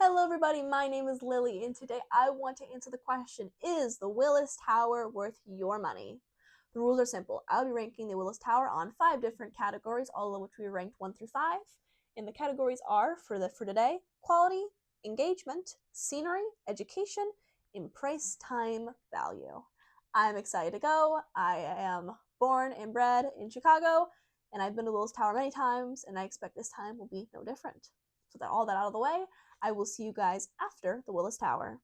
Hello everybody, my name is Lily, and today I want to answer the question, is the Willis Tower worth your money? The rules are simple. I'll be ranking the Willis Tower on 5 different categories, all of which we ranked 1 through 5. And the categories are, for today, quality, engagement, scenery, education, and price, time, value. I'm excited to go. I am born and bred in Chicago, and I've been to Willis Tower many times, and I expect this time will be no different. So that all that out of the way, I will see you guys after the Willis Tower.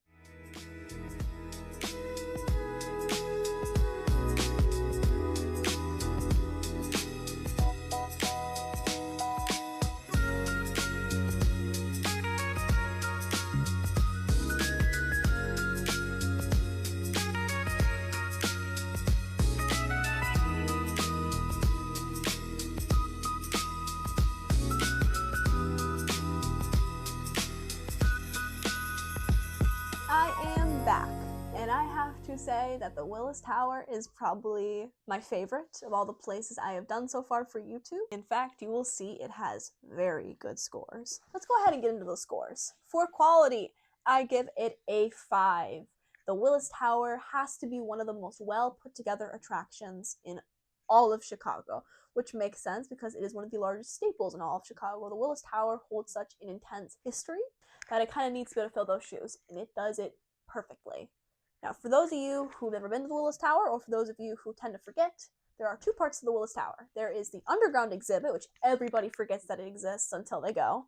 I am back, and I have to say that the Willis Tower is probably my favorite of all the places I have done so far for YouTube. In fact, you will see it has very good scores. Let's go ahead and get into those scores. For quality, I give it a 5. The Willis Tower has to be one of the most well put together attractions in all of Chicago, which makes sense because it is one of the largest staples in all of Chicago. The Willis Tower holds such an intense history that it kind of needs to be able to fill those shoes, and it does it perfectly. Now, for those of you who've never been to the Willis Tower, or for those of you who tend to forget, there are 2 parts to the Willis Tower. There is the underground exhibit, which everybody forgets that it exists until they go.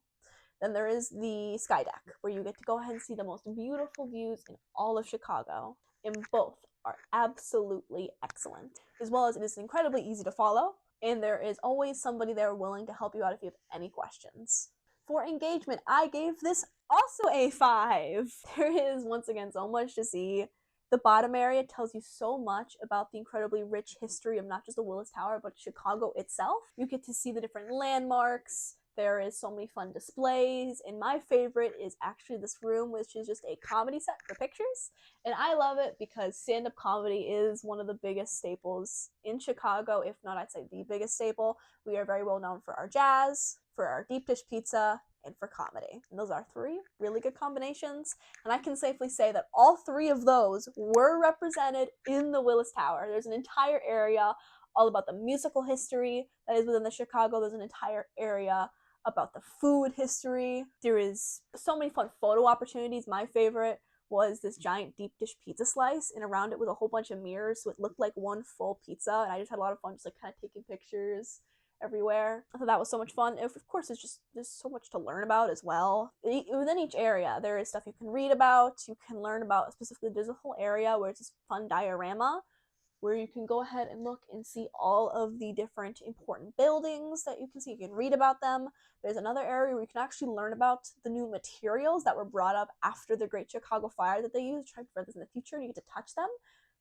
Then there is the sky deck, where you get to go ahead and see the most beautiful views in all of Chicago. And both are absolutely excellent, as well as it is incredibly easy to follow, and there is always somebody there willing to help you out if you have any questions. For engagement, I gave this also a 5. There is, once again, so much to see. The bottom area tells you so much about the incredibly rich history of not just the Willis Tower, but Chicago itself. You get to see the different landmarks. There is so many fun displays, and my favorite is actually this room, which is just a comedy set for pictures. And I love it because stand-up comedy is one of the biggest staples in Chicago, if not, I'd say the biggest staple. We are very well known for our jazz, for our deep dish pizza, and for comedy. And those are 3 really good combinations, and I can safely say that all 3 of those were represented in the Willis Tower. There's an entire area all about the musical history that is within the Chicago. There's an entire area about the food history. There is so many fun photo opportunities. My favorite was this giant deep dish pizza slice, and around it was a whole bunch of mirrors, so it looked like one full pizza, and I just had a lot of fun just like kind of taking pictures everywhere. I thought that was so much fun. Of course, there's so much to learn about as well. Within each area, there is stuff you can read about, you can learn about. Specifically, there's a whole area where it's this fun diorama where you can go ahead and look and see all of the different important buildings that you can see. You can read about them. There's another area where you can actually learn about the new materials that were brought up after the Great Chicago Fire that they used, trying to prevent this in the future, and you get to touch them.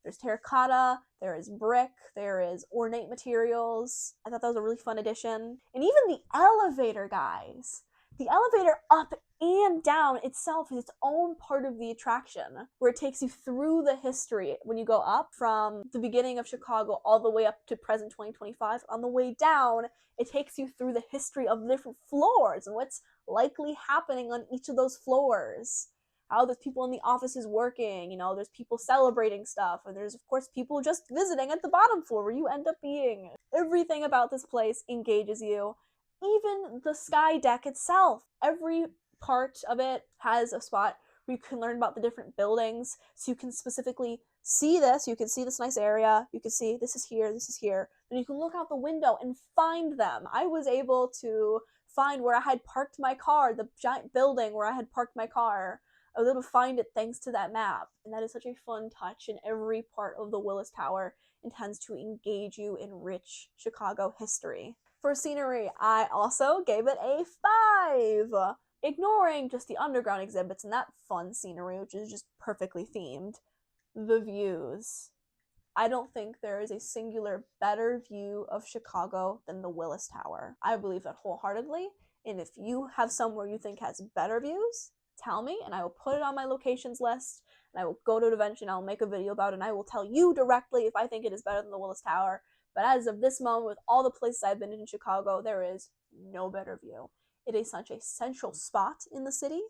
There's terracotta, there is brick, there is ornate materials. I thought that was a really fun addition. And even the elevator, guys. The elevator up and down itself is its own part of the attraction, where it takes you through the history when you go up from the beginning of Chicago all the way up to present 2025. On the way down, it takes you through the history of the different floors and what's likely happening on each of those floors. How there's people in the offices working, there's people celebrating stuff, and there's, of course, people just visiting at the bottom floor where you end up being. Everything about this place engages you. Even the sky deck itself, every part of it has a spot where you can learn about the different buildings, so you can specifically see this. You can see this nice area. You can see this is here, then you can look out the window and find them. I was able to find where I had parked my car, the giant building where I had parked my car. I was able to find it thanks to that map, and that is such a fun touch, and every part of the Willis Tower intends to engage you in rich Chicago history. For scenery, I also gave it a 5. Ignoring just the underground exhibits and that fun scenery, which is just perfectly themed, the views. I don't think there is a singular better view of Chicago than the Willis Tower. I believe that wholeheartedly, and if you have somewhere you think has better views, tell me, and I will put it on my locations list, and I will go to it eventually, and I'll make a video about it, and I will tell you directly if I think it is better than the Willis Tower. But as of this moment, with all the places I've been in Chicago, there is no better view. It is such a central spot in the city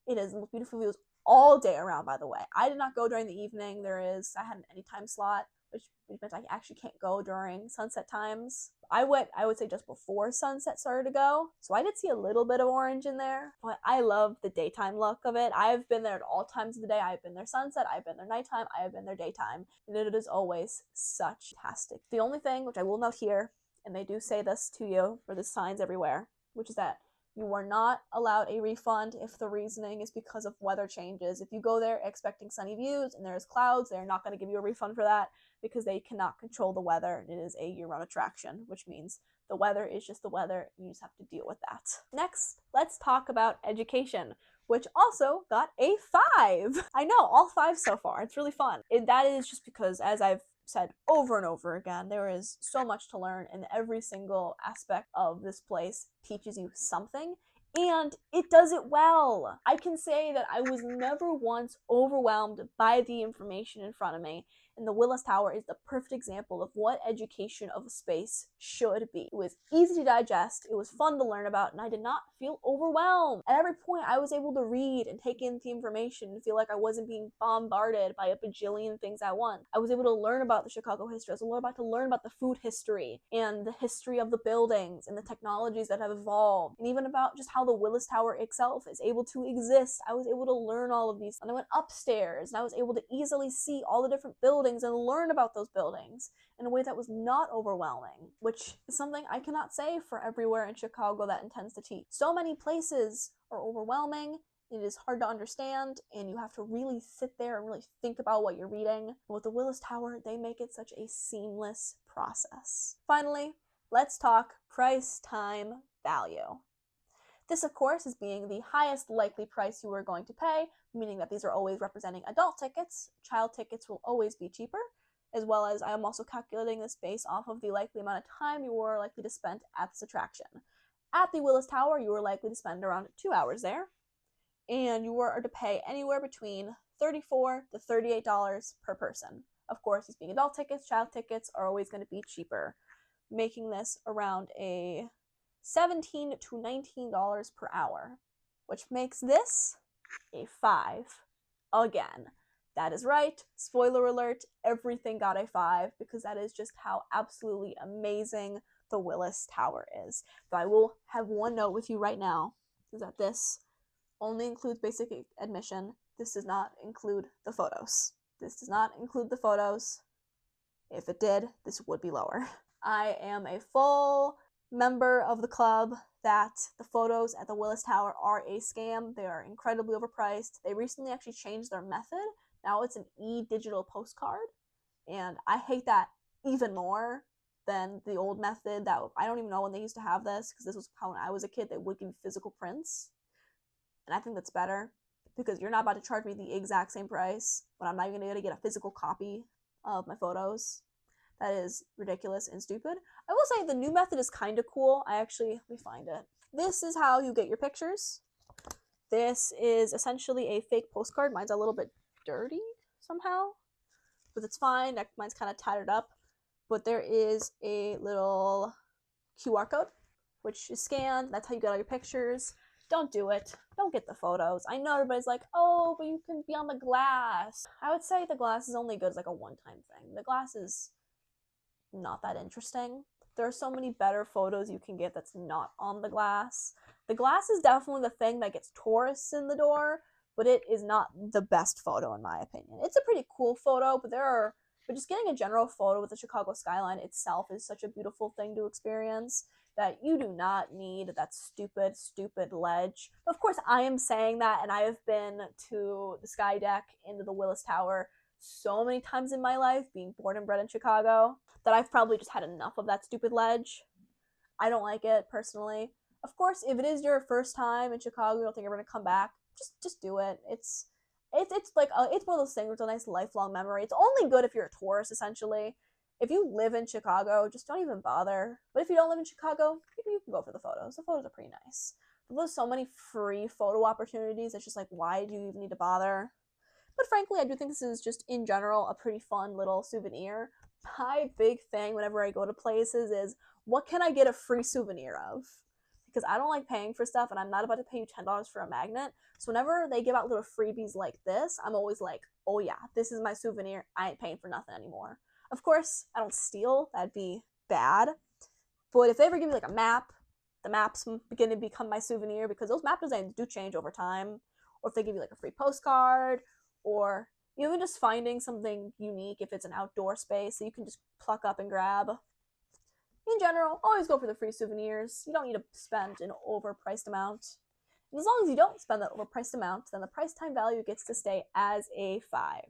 It is the most beautiful views all day around, by the way. I did not go during the evening. I had an anytime slot, which meant I actually can't go during sunset times. I would say just before sunset started to go. So I did see a little bit of orange in there, but I love the daytime look of it. I've been there at all times of the day. I've been there sunset, I've been there nighttime, I have been there daytime. And it is always such fantastic. The only thing, which I will note here, and they do say this to you, for the signs everywhere, which is that you are not allowed a refund if the reasoning is because of weather changes. If you go there expecting sunny views and there's clouds, they're not going to give you a refund for that because they cannot control the weather. It is a year-round attraction, which means the weather is just the weather, and you just have to deal with that. Next, let's talk about education, which also got a 5. I know, all 5 so far. It's really fun. That is just because, as I've said over and over again, there is so much to learn, and every single aspect of this place teaches you something, and it does it well. I can say that I was never once overwhelmed by the information in front of me, and the Willis Tower is the perfect example of what education of a space should be. It was easy to digest, it was fun to learn about, and I did not feel overwhelmed. At every point, I was able to read and take in the information and feel like I wasn't being bombarded by a bajillion things at once. I was able to learn about the Chicago history. I was able to learn about the food history and the history of the buildings and the technologies that have evolved, and even about just how the Willis Tower itself is able to exist. I was able to learn all of these, and I went upstairs and I was able to easily see all the different buildings and learn about those buildings in a way that was not overwhelming, which is something I cannot say for everywhere in Chicago that intends to teach. So many places are overwhelming, it is hard to understand, and you have to really sit there and really think about what you're reading. With the Willis Tower, they make it such a seamless process. Finally, let's talk price, time, value. This, of course, is being the highest likely price you are going to pay, meaning that these are always representing adult tickets. Child tickets will always be cheaper, as well as I am also calculating this based off of the likely amount of time you are likely to spend at this attraction. At the Willis Tower, you are likely to spend around 2 hours there, and you are to pay anywhere between $34 to $38 per person. Of course, these being adult tickets, child tickets are always going to be cheaper, making this around a $17 to $19 per hour, which makes this a 5 again. That is right, spoiler alert, everything got a 5 because that is just how absolutely amazing the Willis Tower is. But I will have one note with you right now, is that this only includes basic admission. This does not include the photos. This does not include the photos. If it did, this would be lower. I am a full member of the club that the photos at the Willis Tower are a scam. They are incredibly overpriced. They recently actually changed their method. Now it's an e-digital postcard, and I hate that even more than the old method. That I don't even know when they used to have this, because this was how when I was a kid they would give physical prints, and I think that's better because you're not about to charge me the exact same price when I'm not even going to get a physical copy of my photos. That is ridiculous and stupid. I will say the new method is kind of cool. Let me find it. This is how you get your pictures. This is essentially a fake postcard. Mine's a little bit dirty somehow, but it's fine. Mine's kind of tattered up. But there is a little QR code, which is scanned. That's how you get all your pictures. Don't do it. Don't get the photos. I know everybody's like, oh, but you can be on the glass. I would say the glass is only good as like a one-time thing. The glass is not that interesting. There are so many better photos you can get that's not on the glass. The glass is definitely the thing that gets tourists in the door, but it is not the best photo in my opinion. It's a pretty cool photo, but just getting a general photo with the Chicago skyline itself is such a beautiful thing to experience that you do not need that stupid ledge. Of course, I am saying that, and I have been to the sky deck into the Willis Tower so many times in my life, being born and bred in Chicago, that I've probably just had enough of that stupid ledge. I don't like it personally. Of course, if it is your first time in Chicago, you don't think you're gonna come back, just do it. It's like it's one of those things where it's a nice lifelong memory. It's only good if you're a tourist, essentially. If you live in Chicago, just don't even bother. But if you don't live in Chicago, you can go for the photos. The photos are pretty nice. But there's so many free photo opportunities. It's just like, why do you even need to bother? But frankly, I do think this is just, in general, a pretty fun little souvenir. My big thing whenever I go to places is, what can I get a free souvenir of? because I don't like paying for stuff, and I'm not about to pay you $10 for a magnet. So whenever they give out little freebies like this, I'm always like, oh yeah, this is my souvenir. I ain't paying for nothing anymore. Of course, I don't steal. That'd be bad. But if they ever give me like a map, the map's going to become my souvenir, because those map designs do change over time. Or if they give you like a free postcard, or even just finding something unique if it's an outdoor space that you can just pluck up and grab. In general, always go for the free souvenirs. You don't need to spend an overpriced amount. And as long as you don't spend that overpriced amount, then the price time value gets to stay as a 5.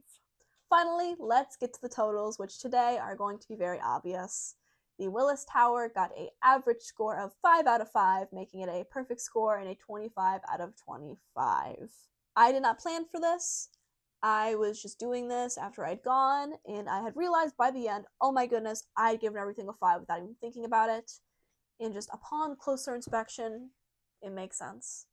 Finally, let's get to the totals, which today are going to be very obvious. The Willis Tower got an average score of 5 out of 5, making it a perfect score and a 25 out of 25. I did not plan for this. I was just doing this after I'd gone, and I had realized by the end, oh my goodness, I'd given everything a 5 without even thinking about it. And just upon closer inspection, it makes sense.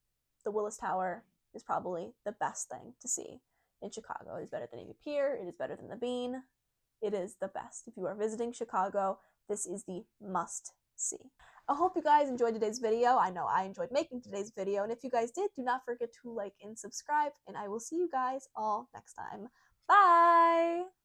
The Willis Tower is probably the best thing to see in Chicago. It is better than Navy Pier. It is better than the Bean. It is the best. If you are visiting Chicago, this is the must-see. I hope you guys enjoyed today's video. I know I enjoyed making today's video, and if you guys did, do not forget to like and subscribe, and I will see you guys all next time. Bye!